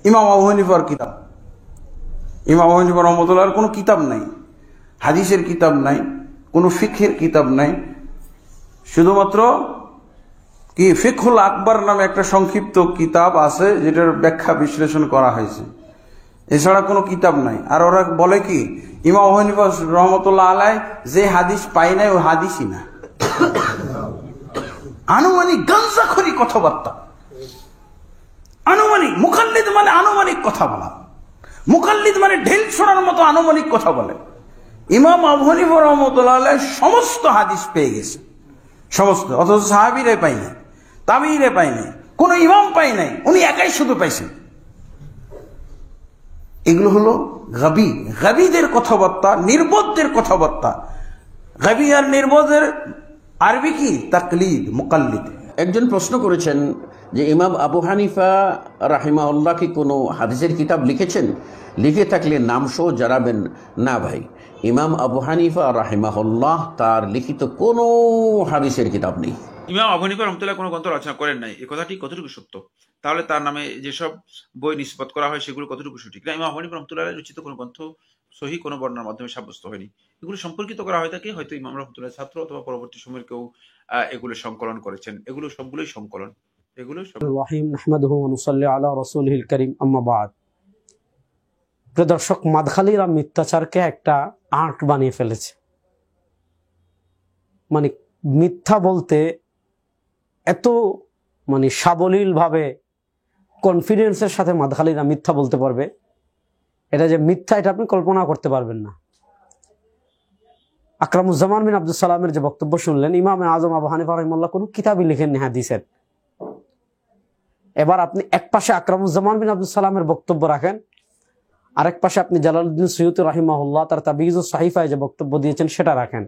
ইমাম আবু হানিফার কিতাব। ইমাম আবু হানিফা রহমতুল্লাহর কোনো কিতাব নাই, হাদিসের কিতাব নাই, কোনো ফিকহের কিতাব নাই, শুধুমাত্র কি ফিকহুল আকবর নামে একটা সংক্ষিপ্ত কিতাব আছে যেটার ব্যাখ্যা বিশ্লেষণ করা হয়েছে, এছাড়া কোনো কিতাব নাই। আর ওরা বলে কি ইমাম আবু হানিফা রহমতুল্লাহ আলাই যে হাদিস পাই নাই ওই হাদিসই না। আনুমানিক গাঞ্জাখড়ি কথাবার্তা, আনুমানিক। মুকাল্লিদ মানে আনুমানিক কথা বলা, মুকাল্লিদ মানে ঢেল ছোড়ার মতো আনুমানিক কথা বলে। ইমাম আবু হানিফা রহমতুল্লাহ আলাই সমস্ত হাদিস পেয়ে গেছে, সমস্ত, অথচ সাহাবীরে পাই নাই, তাবিঈরে পাই নাই, কোন ইমাম পাই নাই, উনি একাই শুধু পাইছেন। এগুলো হলো গাবীদের কথাবার্তা, নির্বোধদের কথাবার্তা। গাবী আর নির্বোধের আরবি কি? তাকলিদ, মুকাল্লিদ। একজন প্রশ্ন করেছেন যে ইমাম আবু হানিফা রাহিমাহুল্লাহ কি কোনো হাদিসের কিতাব লিখেছেন? লিখে থাকলে নাম সহ জানাবেন। না ভাই, ইমাম আবু হানিফা রাহিমাহুল্লাহ তার লিখিত কোনো হাদিসের কিতাব নেই। ইমাম আবু হানিফা রহমতুল্লাহ কোনো গ্রন্থ রচনা করেন নাই, এই কথাটি কতটুকু সত্য? তাহলে তার নামে যেসব বই নিষ্পত্তি করা হয় সেগুলো কতটুকু সঠিক? না, ইমাম আবু হানিফা রহমতুল্লাহ রচিত কোনো গ্রন্থ সহি কোনো বর্ণনার মাধ্যমে সাব্যস্ত হয়নি। এগুলো সম্পর্কিত করা হয় থাকে হয়তো ইমাম রহমতুল্লাহ ছাত্র অথবা পরবর্তী সময়ের কেউ এগুলো সংকলন করেছেন। এগুলো সবগুলোই সংকলন, এগুলো সব। রহিম নাহমাদুহু ওয়া নুসাল্লি আলা রাসূলিহিল কারীম, আম্মা বাদ। প্রিয় দর্শক, মাদখালীরা মিথ্যাচারকে একটা আর্ট বানিয়ে ফেলেছে। মানে মিথ্যা বলতে এত সাবলীল ভাবে কনফিডেন্সের সাথে মাদখালীরা মিথ্যা বলতে পারবে, এটা যে মিথ্যা এটা আপনি কল্পনা করতে পারবেন না। আকরামুজ্জামান বিন আব্দুস সালামের যে বক্তব্য শুনলেন, ইমাম আজম আবু হানিফা রাহিমাহুল্লাহ কোনো কিতাবই লিখেননি হাদিসের। এবার আপনি এক পাশে আকরামুজ্জামান বিন আব্দুস সালামের বক্তব্য রাখেন, আরেক পাশে আপনি জালালউদ্দিন সুয়ুতী রাহিমাহুল্লাহ তার তাবিয়ুজ সাহিফায় যে বক্তব্য দিয়েছেন সেটা রাখেন।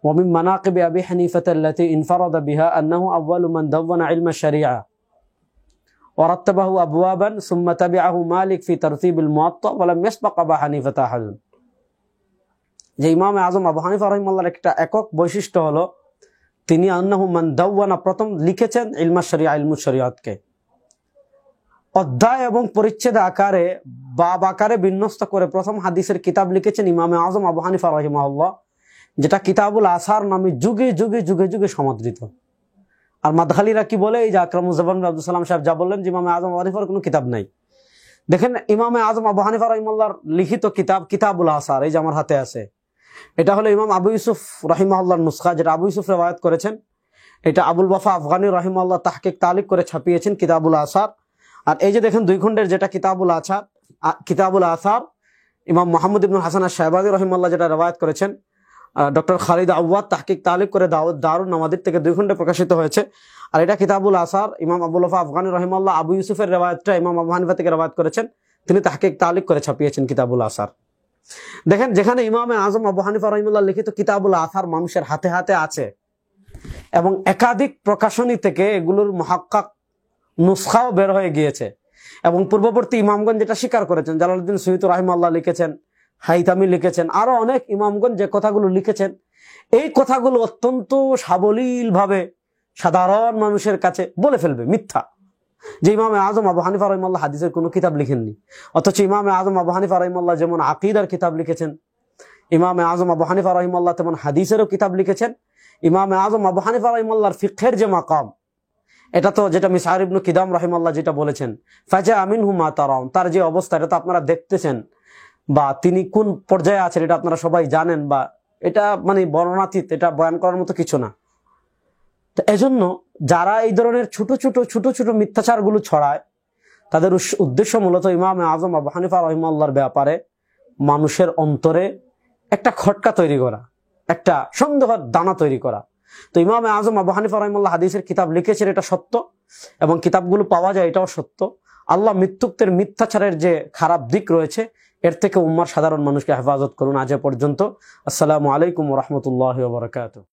ওয়া মিন মানাকিবি আবি হানিফাতা আল্লাতী ইনফারাদা বিহা আন্নাহু আউয়ালু মান দাওয়ানা ইলমা শারিআ ওয়া রাত্তাবাহু আবওয়াবান সুম্মা তাবিআহু মালিক ফি তারতিবিল মুওয়াত্তা ওয়া লাম ইয়াসবাক আবু হানিফাতা আহাদুন। যে ইমাম আজম আবু হানিফা রাহিমাহুল্লাহর একটা একক বৈশিষ্ট্য হলো তিনি আন্নাহু মান দাওয়ানা, প্রথম লিখেছেন ইলমা শারিআ, ইলমুশ শরিয়তকে অধ্যায় এবং পরিচ্ছেদ আকারে, বাব আকারে বিন্যস্ত করে প্রথম হাদিসের কিতাব লিখেছেন ইমাম আজম আবু হানিফা রাহিমাহুল্লাহ, যেটা কিতাবুল আসার নামে যুগে যুগে যুগে যুগে সমাদৃত। আর মাদখালীরা কি বলে, এই যে আকরামুজ্জামান বিন আব্দুস সালাম সাহেব যা বললেন যে ইমাম আজম আবু হানিফার কোনো কিতাব নাই, দেখেন ইমাম আজম আবু হানিফা রাহিমাহুল্লাহর লিখিত কিতাব কিতাবুল আসার, এই যে আমার হাতে আছে, এটা হলো ইমাম আবু ইউসুফ রাহিমাহুল্লাহর নুসখা, যেটা আবু ইউসুফ রিওয়ায়াত করেছেন। এটা আবুল ওয়াফা আফগানি রাহিমাহুল্লাহ তাহকিক তালিক করে ছাপিয়েছেন কিতাবুল আসার। আর এই যে দেখেন 2 খণ্ডের যেটা কিতাবুল আসার, ইমাম মুহাম্মদ ইবনে হাসান আশ-শায়বানী রাহিমাহুল্লাহ যেটা রিওয়ায়াত করেছেন, ডক্টর খালিদ আউয়াদ তাহকিক তালিক করে দারুন নাওয়াদির থেকে 2 খণ্ডে প্রকাশিত হয়েছে। আর এটা কিতাবুল আসার, ইমাম আবুল ওয়াফা আফগানি রাহিমাহুল্লাহ আবু ইউসুফের রিওয়ায়াতটা ইমাম আবু হানিফা থেকে রিওয়ায়াত করেছেন, তিনি তাহকিক তালিক করে ছাপিয়েছেন কিতাবুল আসার। দেখেন যেখানে ইমাম আজম আবু হানিফা রাহিমাহুল্লাহ লিখিত কিতাবুল আসার মানুষের হাতে হাতে আছে এবং একাধিক প্রকাশনী থেকে এগুলোর মুহাক্কাক নুসখাও বের হয়ে গিয়েছে, এবং পূর্ববর্তী ইমামগণ যেটা স্বীকার করেছেন, জালালউদ্দিন সুয়ুতী রাহিমাহুল্লাহ লিখেছেন, হাইতামি লিখেছেন, আরো অনেক ইমামগণ যে কথাগুলো লিখেছেন, এই কথাগুলো অত্যন্ত সাবলীল ভাবে সাধারণ মানুষের কাছে বলে ফেলবে মিথ্যা। যে ইমাম আজম আবু হানিফা রাহিমাহুল্লাহ হাদিসের কোনো কিতাব লিখেননি, অথচ ইমাম আজম আবু হানিফা রাহিমাহুল্লাহ যেমন আকীদার কিতাব লিখেছেন, ইমাম আজম আবু হানিফা রাহিমাহুল্লাহ তেমন হাদিসেরও কিতাব লিখেছেন। ইমাম আজম আবু হানিফা রাহিমাহুল্লাহর ফিকহের যে মাকাম, এটা তো যেটা মিসআর ইবনে কিদাম রাহিমাহুল্লাহ যেটা বলেছেন, ফাজা আমিনহু মা তারাউন, তার যে অবস্থা এটা তো আপনারা দেখতেছেন, বা তিনি কোন পর্যায়ে আছেন এটা আপনারা সবাই জানেন, বা এটা বর্ণনাতীত, এটা বয়ান করার মতো কিছু না। তো এজন্য যারা এই ধরনের ছোট ছোট মিথ্যাচারগুলো ছড়ায়, তাদের উদ্দেশ্য মূলত ইমাম আজম আবু হানিফা রাহিমাহুল্লাহর ব্যাপারে মানুষের অন্তরে একটা খটকা তৈরি করা, একটা সন্দেহের দানা তৈরি করা। তো ইমাম আজম আবু হানিফা রাহিমাহুল্লাহ হাদিসের কিতাব লিখেছেন, এটা সত্য, এবং কিতাবগুলো পাওয়া যায়, এটাও সত্য। আল্লাহ মৃত্যুকের মিথ্যাচারের যে খারাপ দিক রয়েছে এর থেকে উম্মার সাধারণ মানুষকে হেফাজত করুন। আজ পর্যন্ত, আসসালামু আলাইকুম ওয়া রাহমাতুল্লাহি ওয়া বারাকাতুহু।